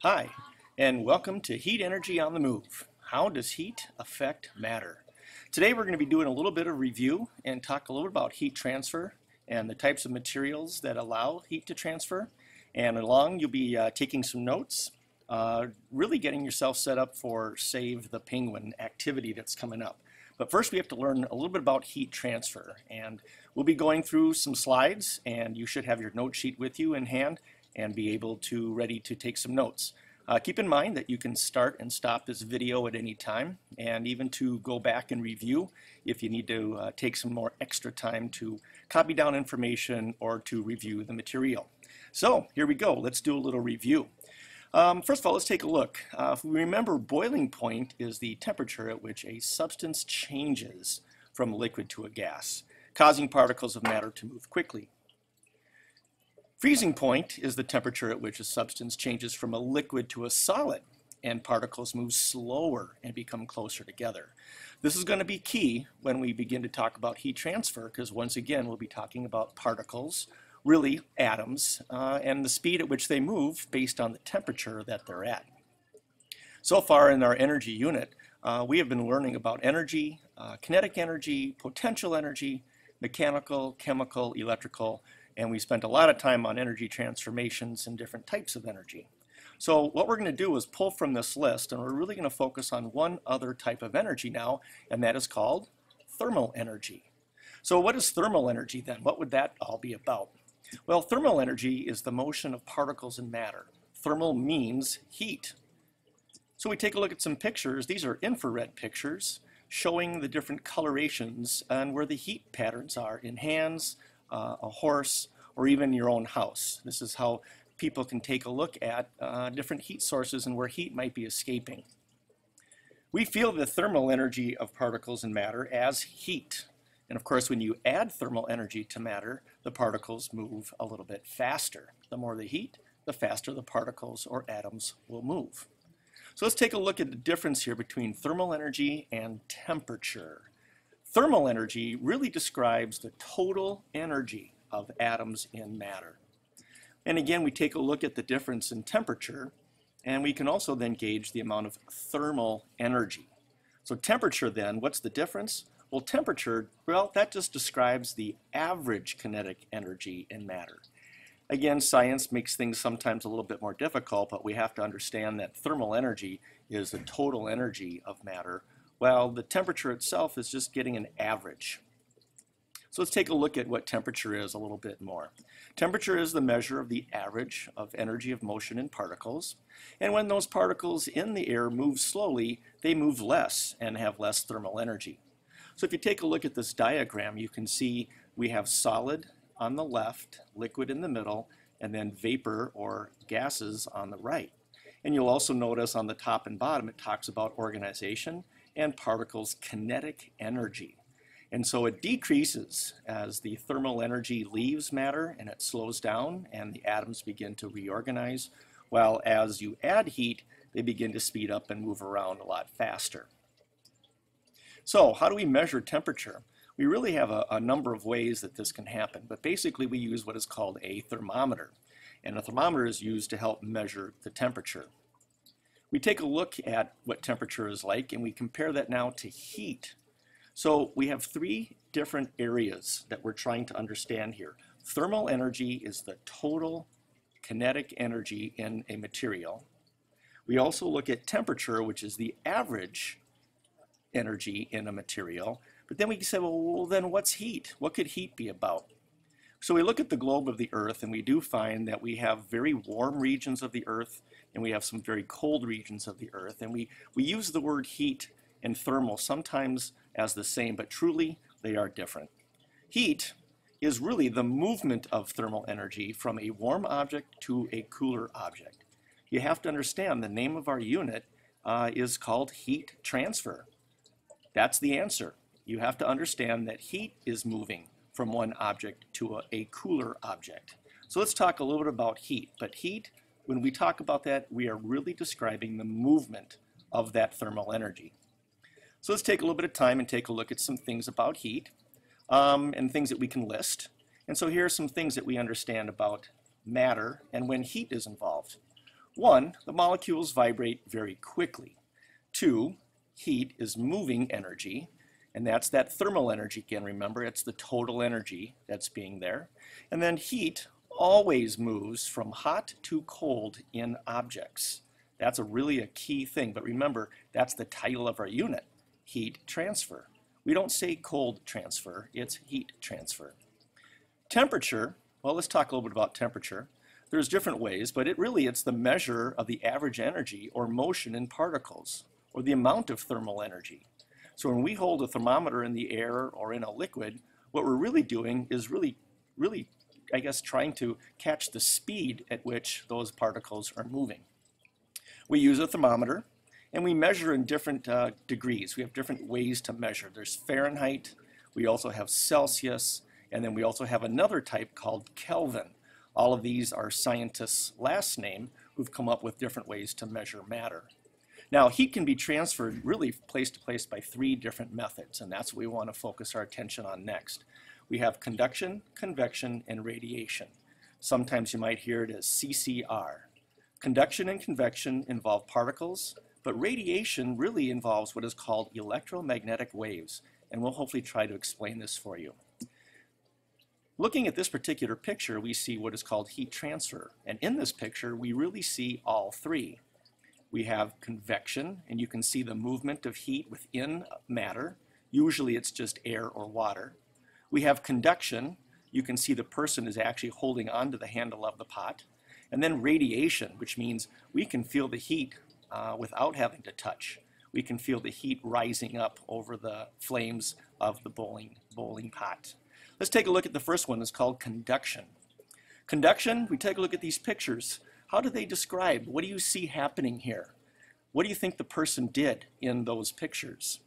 Hi, and welcome to Heat Energy on the Move. How does heat affect matter? Today we're going to be doing a little bit of review and talk a little bit about heat transfer and the types of materials that allow heat to transfer. And along you'll be taking some notes, really getting yourself set up for Save the Penguin activity that's coming up. But first we have to learn a little bit about heat transfer, and we'll be going through some slides, and you should have your note sheet with you in hand and be able to ready to take some notes. Keep in mind that you can start and stop this video at any time, and even to go back and review if you need to take some more extra time to copy down information or to review the material. So here we go. Let's do a little review. First of all, let's take a look. If we remember, boiling point is the temperature at which a substance changes from a liquid to a gas, causing particles of matter to move quickly. Freezing point is the temperature at which a substance changes from a liquid to a solid and particles move slower and become closer together. This is going to be key when we begin to talk about heat transfer, because once again we'll be talking about particles, really atoms, and the speed at which they move based on the temperature that they're at. So far in our energy unit, we have been learning about energy, kinetic energy, potential energy, mechanical, chemical, electrical, and we spent a lot of time on energy transformations and different types of energy. So what we're going to do is pull from this list, and we're really going to focus on one other type of energy now, and that is called thermal energy. So what is thermal energy then? What would that all be about? Well, thermal energy is the motion of particles in matter. Thermal means heat. So we take a look at some pictures. These are infrared pictures showing the different colorations and where the heat patterns are in hands, a horse, or even your own house. This is how people can take a look at different heat sources and where heat might be escaping. We feel the thermal energy of particles in matter as heat. And of course, when you add thermal energy to matter, the particles move a little bit faster. The more the heat, the faster the particles or atoms will move. So let's take a look at the difference here between thermal energy and temperature. Thermal energy really describes the total energy of atoms in matter. And again, we take a look at the difference in temperature, and we can also then gauge the amount of thermal energy. So temperature then, what's the difference? Well, temperature, well, that just describes the average kinetic energy in matter. Again, science makes things sometimes a little bit more difficult, but we have to understand that thermal energy is the total energy of matter, while the temperature itself is just getting an average. So let's take a look at what temperature is a little bit more. Temperature is the measure of the average of energy of motion in particles. And when those particles in the air move slowly, they move less and have less thermal energy. So if you take a look at this diagram, you can see we have solid on the left, liquid in the middle, and then vapor or gases on the right. And you'll also notice on the top and bottom it talks about organization and particles' kinetic energy. And so it decreases as the thermal energy leaves matter and it slows down and the atoms begin to reorganize, while as you add heat, they begin to speed up and move around a lot faster. So how do we measure temperature? We really have a number of ways that this can happen, but basically we use what is called a thermometer. And a thermometer is used to help measure the temperature. We take a look at what temperature is like, and we compare that now to heat. So we have three different areas that we're trying to understand here. Thermal energy is the total kinetic energy in a material. We also look at temperature, which is the average energy in a material. But then we say, well, then what's heat? What could heat be about? So we look at the globe of the Earth, and we do find that we have very warm regions of the Earth, and we have some very cold regions of the Earth. And we use the word heat and thermal sometimes as the same, but truly they are different. Heat is really the movement of thermal energy from a warm object to a cooler object. You have to understand the name of our unit is called heat transfer. That's the answer. You have to understand that heat is moving from one object to a cooler object. So let's talk a little bit about heat. But heat, when we talk about that, we are really describing the movement of that thermal energy. So let's take a little bit of time and take a look at some things about heat and things that we can list. And so here are some things that we understand about matter and when heat is involved. One, the molecules vibrate very quickly. Two, heat is moving energy, and that's that thermal energy again. Remember, it's the total energy that's being there. And then heat always moves from hot to cold in objects. That's really a key thing, but remember, that's the title of our unit, heat transfer. We don't say cold transfer, it's heat transfer. Temperature, well, let's talk a little bit about temperature. There's different ways, but it's the measure of the average energy or motion in particles, or the amount of thermal energy. So when we hold a thermometer in the air or in a liquid, what we're really doing is really, I guess, trying to catch the speed at which those particles are moving. We use a thermometer, and we measure in different degrees. We have different ways to measure. There's Fahrenheit, we also have Celsius, and then we also have another type called Kelvin. All of these are scientists' last name who've come up with different ways to measure matter. Now, heat can be transferred really place to place by three different methods, and that's what we want to focus our attention on next. We have conduction, convection, and radiation. Sometimes you might hear it as CCR. Conduction and convection involve particles, but radiation really involves what is called electromagnetic waves, and we'll hopefully try to explain this for you. Looking at this particular picture, we see what is called heat transfer, and in this picture, we really see all three. We have convection, and you can see the movement of heat within matter. Usually it's just air or water. We have conduction. You can see the person is actually holding onto the handle of the pot. And then radiation, which means we can feel the heat without having to touch. We can feel the heat rising up over the flames of the boiling pot. Let's take a look at the first one. It's called conduction. Conduction, we take a look at these pictures. How do they describe? What do you see happening here? What do you think the person did in those pictures?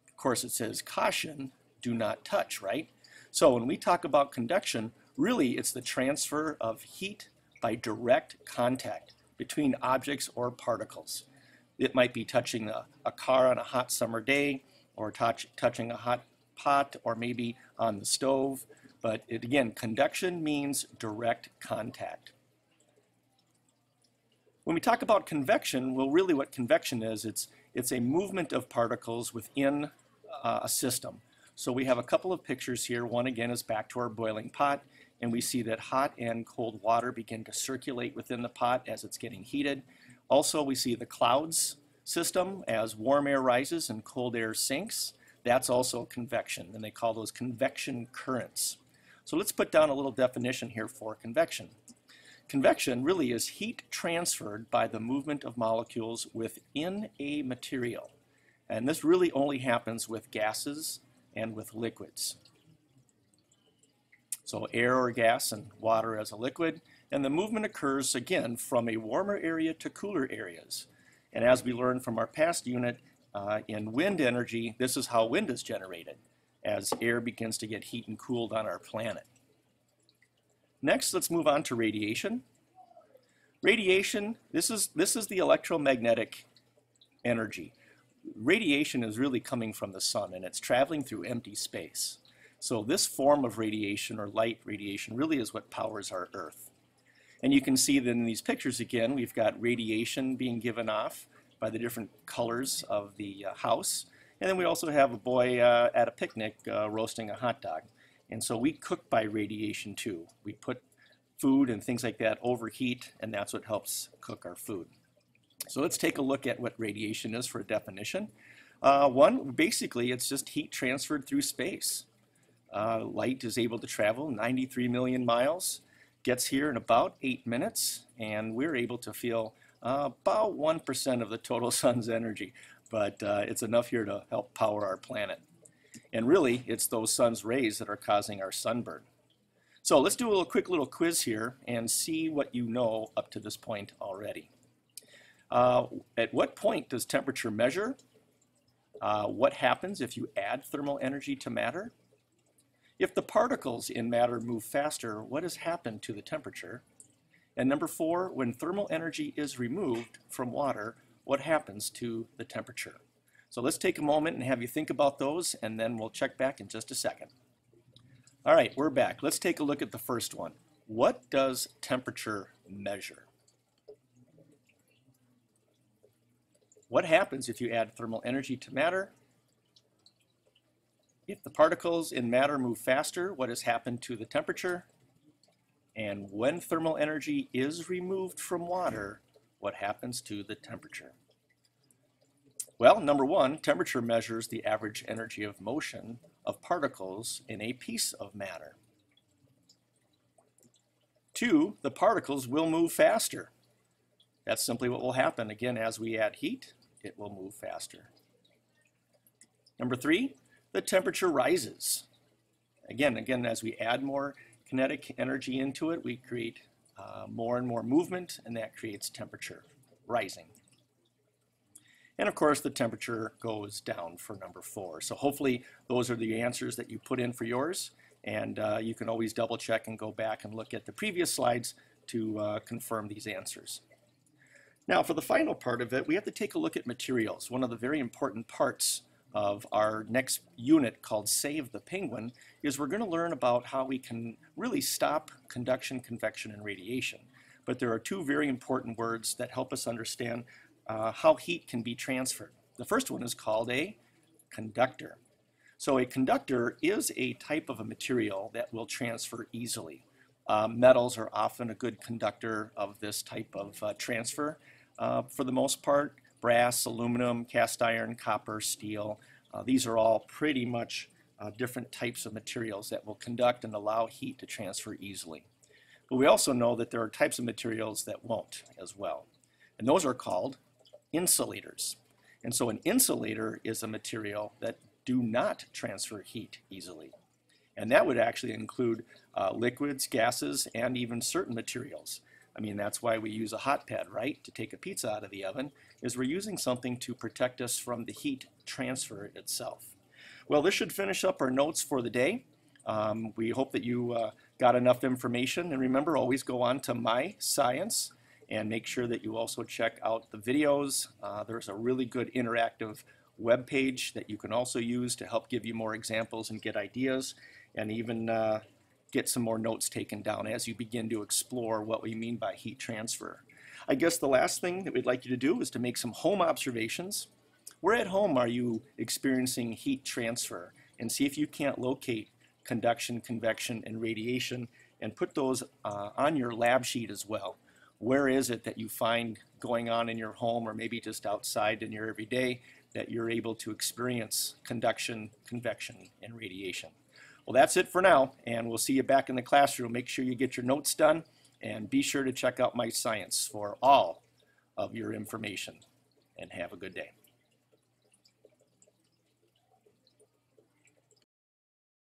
Of course, it says caution, do not touch, right? So when we talk about conduction, really it's the transfer of heat by direct contact between objects or particles. It might be touching a car on a hot summer day, or touching a hot pot, or maybe on the stove. But again, conduction means direct contact. When we talk about convection, well, really what convection is, it's a movement of particles within a system. So we have a couple of pictures here. One again is back to our boiling pot, and we see that hot and cold water begin to circulate within the pot as it's getting heated. Also, we see the clouds system as warm air rises and cold air sinks. That's also convection, and they call those convection currents. So let's put down a little definition here for convection. Convection really is heat transferred by the movement of molecules within a material. And this really only happens with gases and with liquids. So air or gas and water as a liquid, and the movement occurs again from a warmer area to cooler areas. And as we learned from our past unit, in wind energy, this is how wind is generated as air begins to get heat and cooled on our planet. Next, let's move on to radiation. Radiation, this is the electromagnetic energy. Radiation is really coming from the sun, and it's traveling through empty space. So this form of radiation, or light radiation, really is what powers our Earth. And you can see that in these pictures again, we've got radiation being given off by the different colors of the house. And then we also have a boy at a picnic roasting a hot dog. And so we cook by radiation too. We put food and things like that overheat, and that's what helps cook our food. So let's take a look at what radiation is for a definition. One, basically it's just heat transferred through space. Light is able to travel 93 million miles, gets here in about 8 minutes, and we're able to feel about 1% of the total sun's energy, but it's enough here to help power our planet. And really, it's those sun's rays that are causing our sunburn. So let's do a quick little quiz here and see what you know up to this point already. At what point does temperature measure? What happens if you add thermal energy to matter? If the particles in matter move faster, what has happened to the temperature? And number 4, when thermal energy is removed from water, what happens to the temperature? So let's take a moment and have you think about those, and then we'll check back in just a second. All right, we're back. Let's take a look at the first one. What does temperature measure? What happens if you add thermal energy to matter? If the particles in matter move faster, what has happened to the temperature? And when thermal energy is removed from water, what happens to the temperature? Well, number one, temperature measures the average energy of motion of particles in a piece of matter. Two, the particles will move faster. That's simply what will happen. Again, as we add heat, it will move faster. Number three, the temperature rises. Again, as we add more kinetic energy into it, we create more and more movement, and that creates temperature rising. And of course, the temperature goes down for number four. So hopefully those are the answers that you put in for yours. And you can always double check and go back and look at the previous slides to confirm these answers. Now, for the final part of it, we have to take a look at materials. One of the very important parts of our next unit called Save the Penguin is we're going to learn about how we can really stop conduction, convection, and radiation. But there are two very important words that help us understand how heat can be transferred. The first one is called a conductor. So a conductor is a type of a material that will transfer easily. Metals are often a good conductor of this type of transfer. For the most part, brass, aluminum, cast iron, copper, steel, these are all pretty much different types of materials that will conduct and allow heat to transfer easily. But we also know that there are types of materials that won't as well. And those are called insulators. And so an insulator is a material that do not transfer heat easily. And that would actually include liquids, gases, and even certain materials. I mean, that's why we use a hot pad, right? To take a pizza out of the oven, is we're using something to protect us from the heat transfer itself. Well, this should finish up our notes for the day. We hope that you got enough information. And remember, always go on to My Science and make sure that you also check out the videos. There's a really good interactive web page that you can also use to help give you more examples and get ideas, and even get some more notes taken down as you begin to explore what we mean by heat transfer. I guess the last thing that we'd like you to do is to make some home observations. Where at home are you experiencing heat transfer? And see if you can't locate conduction, convection, and radiation, and put those on your lab sheet as well. Where is it that you find going on in your home, or maybe just outside in your everyday, that you're able to experience conduction, convection, and radiation? Well, that's it for now, and we'll see you back in the classroom. Make sure you get your notes done, and be sure to check out My Science for all of your information, and have a good day.